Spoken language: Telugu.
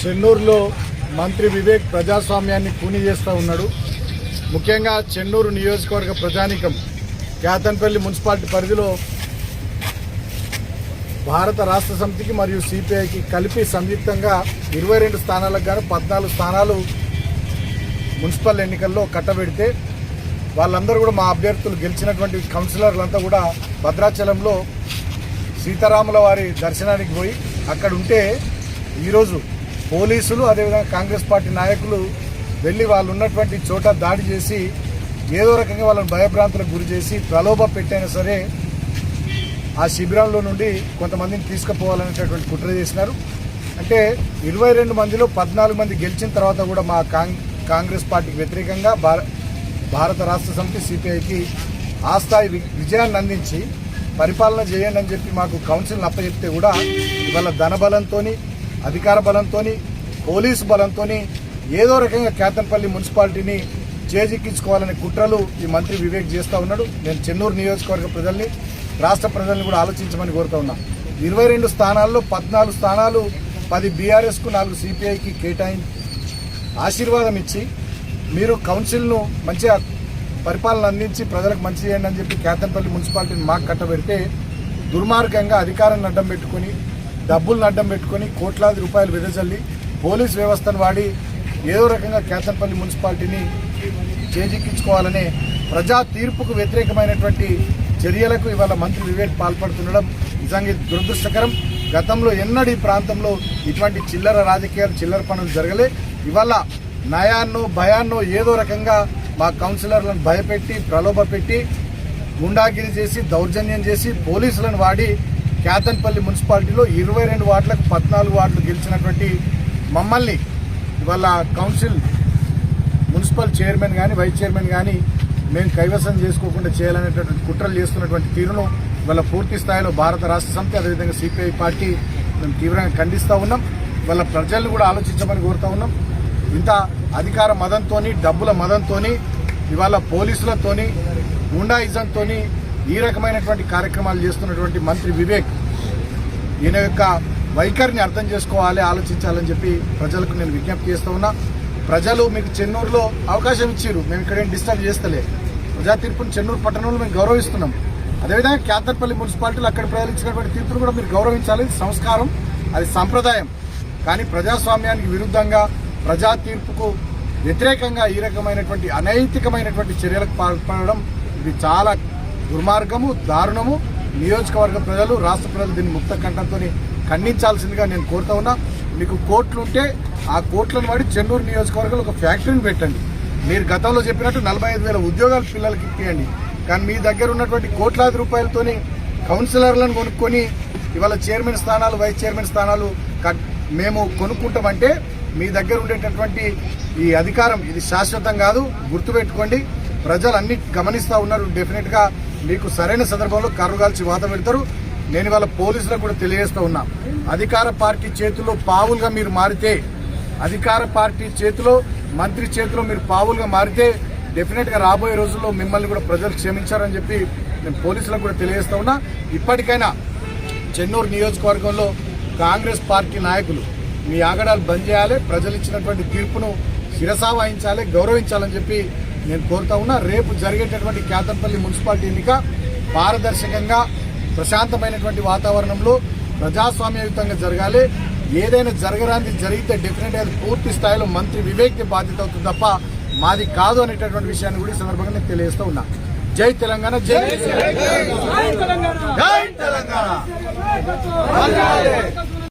చెన్నూరులో మంత్రి వివేక్ ప్రజాస్వామ్యాన్ని కూని చేస్తూ ఉన్నాడు. ముఖ్యంగా చెన్నూరు నియోజకవర్గ ప్రజానీకం కేతన్పల్లి మున్సిపాలిటీ పరిధిలో భారత రాష్ట్ర సమితికి మరియు సిపిఐకి కలిపి సంయుక్తంగా 22 స్థానాలకు గాను 14 స్థానాలు మున్సిపల్ ఎన్నికల్లో కట్టబెడితే వాళ్ళందరూ కూడా మా అభ్యర్థులు గెలిచినటువంటి కౌన్సిలర్లంతా కూడా భద్రాచలంలో సీతారాముల వారి దర్శనానికి పోయి అక్కడ ఉంటే ఈరోజు పోలీసులు అదేవిధంగా కాంగ్రెస్ పార్టీ నాయకులు వెళ్ళి వాళ్ళు ఉన్నటువంటి చోట దాడి చేసి ఏదో రకంగా వాళ్ళని భయభ్రాంతులకు గురి చేసి ప్రలోభ పెట్టైనా సరే ఆ శిబిరంలో నుండి కొంతమందిని తీసుకుపోవాలనేటటువంటి కుట్ర చేసినారు. అంటే 22 మందిలో 14 మంది గెలిచిన తర్వాత కూడా మా కాంగ్రెస్ పార్టీకి వ్యతిరేకంగా భారత రాష్ట్ర సమితి సిపిఐకి ఆ స్థాయి విజయాన్ని అందించి పరిపాలన చేయండి అని చెప్పి మాకు కౌన్సిల్ని అప్పచెప్తే కూడా ఇవాళ ధనబలంతో అధికార బలంతో పోలీసు బలంతో ఏదో రకంగా కేతన్పల్లి మున్సిపాలిటీని చేజిక్కించుకోవాలనే కుట్రలు ఈ మంత్రి వివేక్ చేస్తూ ఉన్నాడు. నేను చెన్నూరు నియోజకవర్గ ప్రజల్ని రాష్ట్ర ప్రజల్ని కూడా ఆలోచించమని కోరుతూ ఉన్నా. 22 స్థానాల్లో 14 స్థానాలు 10 బీఆర్ఎస్కు 4 సిపిఐకి కేటాయించి ఆశీర్వాదం ఇచ్చి మీరు కౌన్సిల్ను మంచిగా పరిపాలన అందించి ప్రజలకు మంచి చేయండి అని చెప్పి కేతన్పల్లి మున్సిపాలిటీని మాకు కట్టబెడితే దుర్మార్గంగా అధికారాన్ని అడ్డం పెట్టుకొని డబ్బులను అడ్డం పెట్టుకొని కోట్లాది రూపాయలు వెదజల్లి పోలీస్ వ్యవస్థను వాడి ఏదో రకంగా కేతన్పల్లి మున్సిపాలిటీని చేజిక్కించుకోవాలనే ప్రజా తీర్పుకు వ్యతిరేకమైనటువంటి చర్యలకు ఇవాళ మంత్రి వివేక్ పాల్పడుతుండడం నిజంగా దురదృష్టకరం. గతంలో ఎన్నడూ ఈ ప్రాంతంలో ఇటువంటి చిల్లర రాజకీయాలు చిల్లర పనులు జరగలే. ఇవాళ నయాన్నో భయాన్నో ఏదో రకంగా మా కౌన్సిలర్లను భయపెట్టి ప్రలోభ పెట్టి గుండాగిరి చేసి దౌర్జన్యం చేసి పోలీసులను వాడి కేతన్పల్లి మున్సిపాలిటీలో 22 వార్డులకు 14 వార్డులు గెలిచినటువంటి మమ్మల్ని ఇవాళ కౌన్సిల్ మున్సిపల్ చైర్మన్ కానీ వైస్ చైర్మన్ కానీ మేము కైవసం చేసుకోకుండా చేయాలనేటటువంటి కుట్రలు చేస్తున్నటువంటి తీరును ఇవాళ పూర్తి స్థాయిలో భారత రాష్ట్ర సమితి అదేవిధంగా సిపిఐ పార్టీ మేము తీవ్రంగా ఖండిస్తూ ఉన్నాం. ఇవాళ ప్రజలను కూడా ఆలోచించమని కోరుతూ ఉన్నాం. ఇంత అధికార మదంతోని డబ్బుల మదంతోని ఇవాళ పోలీసులతోని గుండాయిజంతో ఈ రకమైనటువంటి కార్యక్రమాలు చేస్తున్నటువంటి మంత్రి వివేక్ ఈయన యొక్క వైఖరిని అర్థం చేసుకోవాలి, ఆలోచించాలని చెప్పి ప్రజలకు నేను విజ్ఞప్తి చేస్తూ ఉన్నా. ప్రజలు మీకు చెన్నూరులో అవకాశం ఇచ్చారు, మేము ఇక్కడేం డిస్టర్బ్ చేస్తలే. ప్రజా తీర్పును చెన్నూరు పట్టణంలో మేము గౌరవిస్తున్నాం. అదేవిధంగా కేతన్పల్లి మున్సిపాలిటీలో అక్కడ ప్రజలించినటువంటి తీర్పును కూడా మీరు గౌరవించాలి. సంస్కారం, అది సంప్రదాయం. కానీ ప్రజాస్వామ్యానికి విరుద్ధంగా ప్రజా తీర్పుకు వ్యతిరేకంగా ఈ రకమైనటువంటి అనైతికమైనటువంటి చర్యలకు పాల్పడడం ఇది చాలా దుర్మార్గము, దారుణము. నియోజకవర్గ ప్రజలు రాష్ట్ర ప్రజలు దీన్ని ముక్త కంఠంతో ఖండించాల్సిందిగా నేను కోరుతా ఉన్నా. మీకు కోర్టులు ఉంటే ఆ కోర్టులను వాడి చెన్నూరు నియోజకవర్గంలో ఒక ఫ్యాక్టరీని పెట్టండి. మీరు గతంలో చెప్పినట్టు 45,000 ఉద్యోగాలు పిల్లలకి ఇప్పియండి. కానీ మీ దగ్గర ఉన్నటువంటి కోట్లాది రూపాయలతోని కౌన్సిలర్లను కొనుక్కొని ఇవాళ చైర్మన్ స్థానాలు వైస్ చైర్మన్ స్థానాలు మేము కొనుక్కుంటామంటే మీ దగ్గర ఉండేటటువంటి ఈ అధికారం ఇది శాశ్వతం కాదు, గుర్తుపెట్టుకోండి. ప్రజలు అన్ని గమనిస్తూ ఉన్నారు. డెఫినెట్గా మీకు సరైన సందర్భంలో కర్రుగాల్చి వాత పెడతారు. నేను ఇవాళ పోలీసులకు కూడా తెలియజేస్తూ ఉన్నా, అధికార పార్టీ చేతిలో పావులుగా మీరు మారితే, అధికార పార్టీ చేతిలో మంత్రి చేతిలో మీరు పావులుగా మారితే డెఫినెట్గా రాబోయే రోజుల్లో మిమ్మల్ని కూడా ప్రజలు క్షమించారని చెప్పి నేను పోలీసులకు కూడా తెలియజేస్తూ ఉన్నా. ఇప్పటికైనా చెన్నూరు నియోజకవర్గంలో కాంగ్రెస్ పార్టీ నాయకులు మీ ఆగడాలు బంద్ చేయాలి, ప్రజలు ఇచ్చినటువంటి తీర్పును శిరసా వహించాలి, గౌరవించాలని చెప్పి నేను కోరుతా ఉన్నా. రేపు జరిగేటటువంటి కేతన్పల్లి మున్సిపాలిటీ ఎన్నిక పారదర్శకంగా ప్రశాంతమైనటువంటి వాతావరణంలో ప్రజాస్వామ్యయుతంగా జరగాలి. ఏదైనా జరగరాంది జరిగితే డెఫినెట్గా అది పూర్తి స్థాయిలో మంత్రి వివేక్కి బాధ్యత అవుతుంది తప్ప మాది కాదు అనేటటువంటి విషయాన్ని కూడా ఈ సందర్భంగా నేను తెలియజేస్తూ ఉన్నా. జై తెలంగాణ, జై తెలంగాణ.